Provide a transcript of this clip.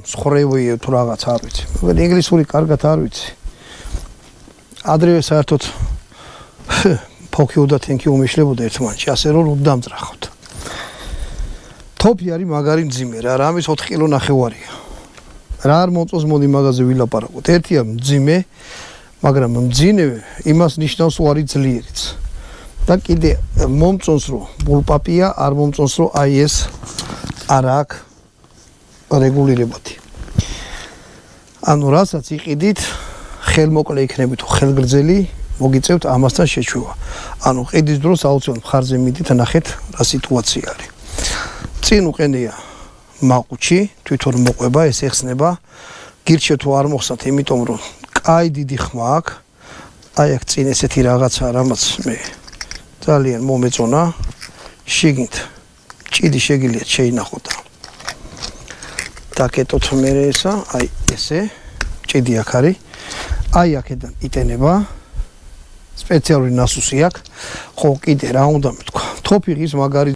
სხრევია თუ რაღაც არ ვიცი. მაგრამ ინგლისური კარგად არ ვიცი. ადრევე საერთოდ ფოქიოდა თენკი უმიშლებოდა ერთმანეთში, ასე რომ უდამძრახავთ. თოფი არის მაგარი მძიმე რა, რამის 4 კილო ნახევარია. რა არ მოწოს მოდი მაგაზე ვილაპარაკოთ. ერთია მძიმე, მაგრამ მძიმე იმას ნიშნავს რომ არის ძლიერიც. და კიდე მომწონს რომ ბულპაპია, არ მომწონს რომ აი ეს არ აქვს რეგულირებადი. ანუ რასაც იყიდით, ხელმოკლე იქნებით თუ ხელგრძელი, მოგიწევთ ამასთან შეჩვევა. ანუ ყიდის დროს აუცილებლად მხარზე მიდით, ნახეთ რა სიტუაცია არის. წინ უყენია მაყუჩი, თვითონ მოყვება, ეს ეხსნება. გირჩევთ თუ არ მოხსნათ, იმიტომ რომ კაი დიდი ხმა აქვს. აი აქ წინ ესეთი რაღაცა, რამაც მე ძალიან მომეწონა. შიგნით ჭიდი შეგიძლიათ შეინახოთ. დაკეტოთ მე ესა, აი ესე ჭიდი აქ არის. აი აქედან იტენება. სპეციალური ნასუსი აქვს. ხო, კიდე რა უნდა მეთქვა. თოფი ღირს მაგარი